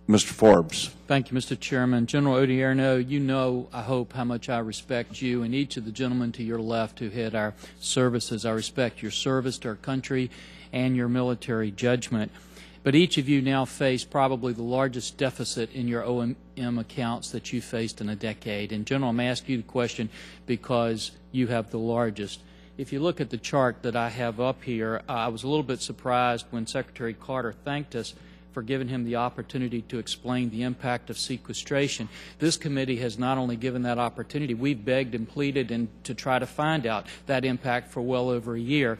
Mr. Forbes. Thank you, Mr. Chairman. General Odierno, you know, I hope, how much I respect you and each of the gentlemen to your left who head our services. I respect your service to our country and your military judgment. But each of you now face probably the largest deficit in your OMM accounts that you faced in a decade. And, General, I'm asking you the question because you have the largest. If you look at the chart that I have up here, I was a little bit surprised when Secretary Carter thanked us for giving him the opportunity to explain the impact of sequestration. This committee has not only given that opportunity, we've begged and pleaded to try to find out that impact for well over a year.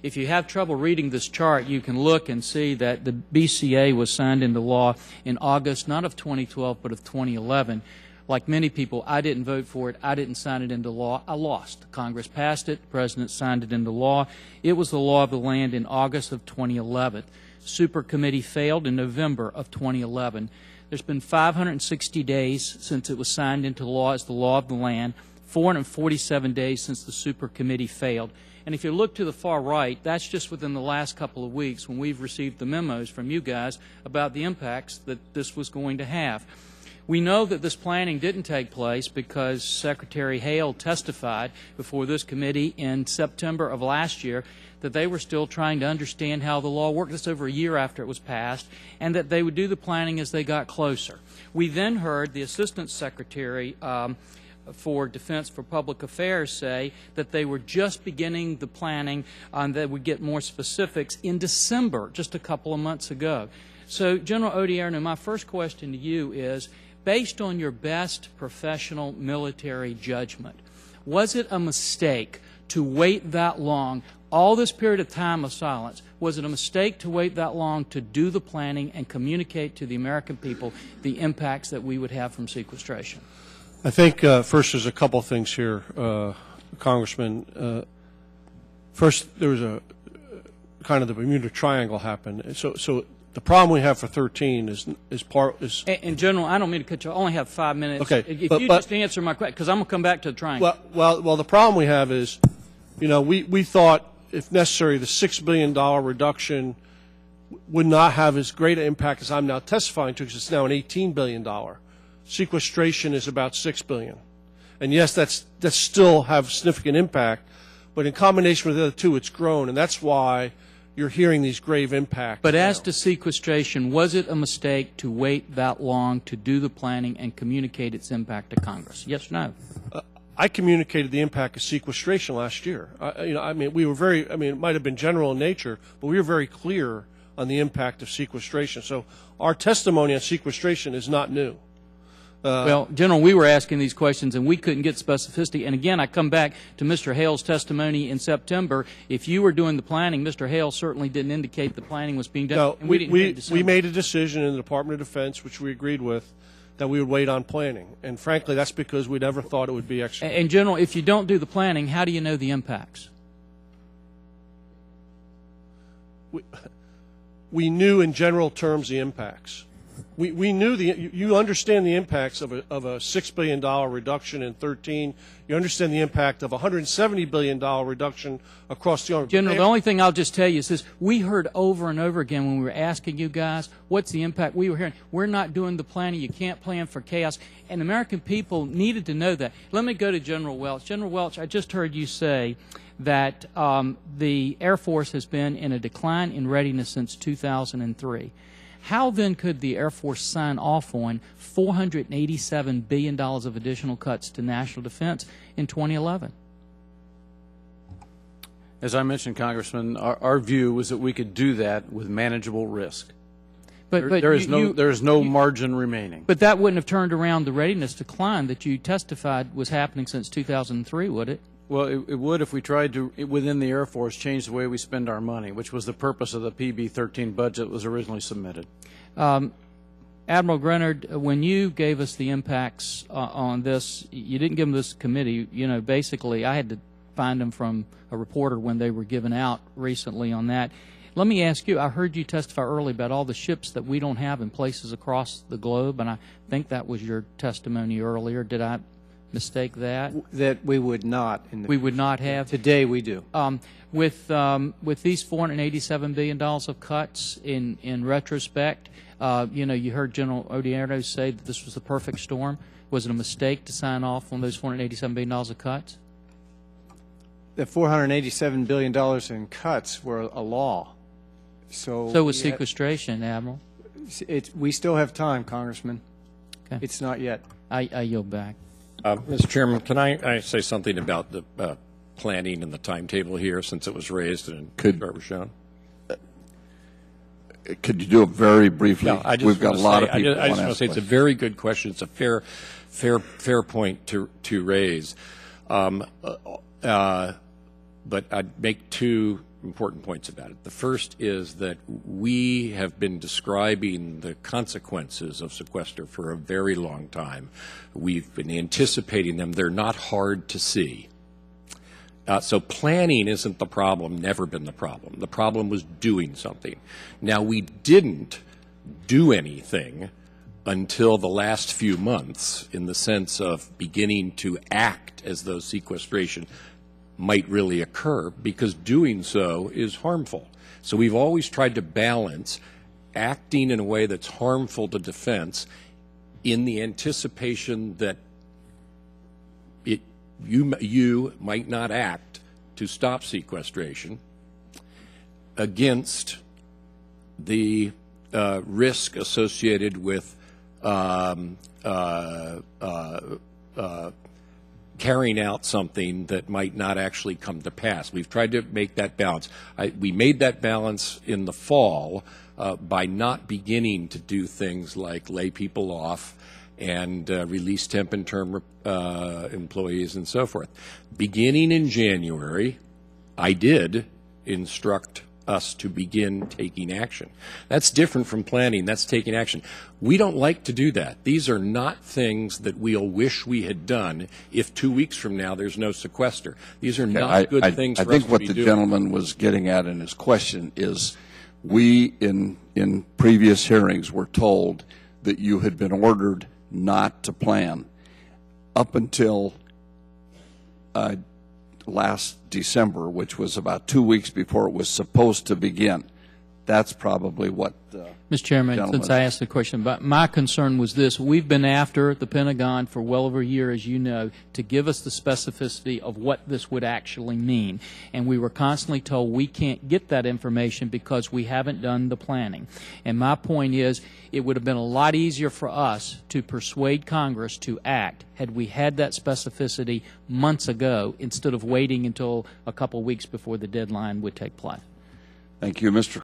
If you have trouble reading this chart, you can look and see that the BCA was signed into law in August, not of 2012, but of 2011. Like many people, I didn't vote for it. I didn't sign it into law. I lost. Congress passed it. The President signed it into law. It was the law of the land in August of 2011. Super Committee failed in November of 2011. There's been 560 days since it was signed into law as the law of the land, 447 days since the Super Committee failed. And if you look to the far right, that's just within the last couple of weeks when we've received the memos from you guys about the impacts that this was going to have. We know that this planning didn't take place because Secretary Hale testified before this committee in September of last year that they were still trying to understand how the law worked. This over a year after it was passed, and that they would do the planning as they got closer. We then heard the Assistant Secretary for Defense for Public Affairs say that they were just beginning the planning and they would get more specifics in December, just a couple of months ago. So, General Odierno, my first question to you is, based on your best professional military judgment, was it a mistake to wait that long, all this period of time of silence? Was it a mistake to wait that long to do the planning and communicate to the American people the impacts that we would have from sequestration? I think first there's a couple things here, Congressman. First, there was a kind of the Bermuda Triangle happened. So the problem we have for 13 is And General, I don't mean to cut you. I only have 5 minutes. Okay, if you just answer my question, because I'm going to come back to the triangle. Well, the problem we have is, you know, we thought if necessary the $6 billion reduction would not have as great an impact as I'm now testifying to, because it's now an $18 billion. Sequestration is about $6 billion, and yes, that's still have significant impact, but in combination with the other two, it's grown, and that's why you're hearing these grave impacts. But as to sequestration, was it a mistake to wait that long to do the planning and communicate its impact to Congress? Yes or no? I communicated the impact of sequestration last year. We were very. It might have been general in nature, but we were very clear on the impact of sequestration. So our testimony on sequestration is not new. Well, General, we were asking these questions and we couldn't get specificity. And again, I come back to Mr. Hale's testimony in September. If you were doing the planning, Mr. Hale certainly didn't indicate the planning was being done. No, and we made a decision in the Department of Defense, which we agreed with, that we would wait on planning. And frankly, that's because we never thought it would be executed. And General, if you don't do the planning, how do you know the impacts? We knew in general terms the impacts. We knew you understand the impacts of a $6 billion reduction in 13. You understand the impact of a $170 billion reduction across the Army. General, the only thing I'll just tell you is this. We heard over and over again when we were asking you guys, what's the impact? We were hearing, we're not doing the planning. You can't plan for chaos. And the American people needed to know that. Let me go to General Welch. General Welch, I just heard you say that the Air Force has been in a decline in readiness since 2003. How then could the Air Force sign off on $487 billion of additional cuts to national defense in 2011? As I mentioned, Congressman, our view was that we could do that with manageable risk. But there is no margin remaining. But that wouldn't have turned around the readiness decline that you testified was happening since 2003, would it? Well, it would if we tried to, within the Air Force, change the way we spend our money, which was the purpose of the PB-13 budget that was originally submitted. Admiral Grenard, when you gave us the impacts on this, you didn't give them this committee. You know, basically, I had to find them from a reporter when they were given out recently on that. Let me ask you, I heard you testify earlier about all the ships that we don't have in places across the globe, and I think that was your testimony earlier. Did I mistake that? That we would not. We would not have? Today we do. With these $487 billion of cuts in retrospect, You know, you heard General Odierno say that this was the perfect storm. Was it a mistake to sign off on those $487 billion of cuts? The $487 billion in cuts were a law. So Was sequestration, Admiral. we still have time, Congressman. Okay. It's not yet. I yield back. Mr. Chairman, can I say something about the planning and the timetable here, since it was raised and was shown? Could you do it very briefly? No, We've got a lot of people. I just want to say it's a very good question. It's a fair point to raise. But I'd make two important points about it. The first is that we have been describing the consequences of sequester for a very long time. We've been anticipating them. They're not hard to see. So planning isn't the problem, never been the problem. The problem was doing something. Now, we didn't do anything until the last few months in the sense of beginning to act as though sequestration might really occur, because doing so is harmful. So we've always tried to balance acting in a way that's harmful to defense in the anticipation that you might not act to stop sequestration against the risk associated with carrying out something that might not actually come to pass. We've tried to make that balance. We made that balance in the fall by not beginning to do things like lay people off and release temp and term employees and so forth. Beginning in January, I did instruct us to begin taking action. That's different from planning. That's taking action. We don't like to do that. These are not things that we'll wish we had done if 2 weeks from now there's no sequester. These are not good things for us to be doing. I think what the gentleman was getting at in his question is we, in previous hearings, were told that you had been ordered not to plan up until last December, which was about 2 weeks before it was supposed to begin. That's probably what Mr. Chairman, since I asked the question, but my concern was this. We've been after the Pentagon for well over a year, as you know, to give us the specificity of what this would actually mean. And we were constantly told we can't get that information because we haven't done the planning. And my point is, it would have been a lot easier for us to persuade Congress to act had we had that specificity months ago instead of waiting until a couple weeks before the deadline would take place. Thank you, Mr.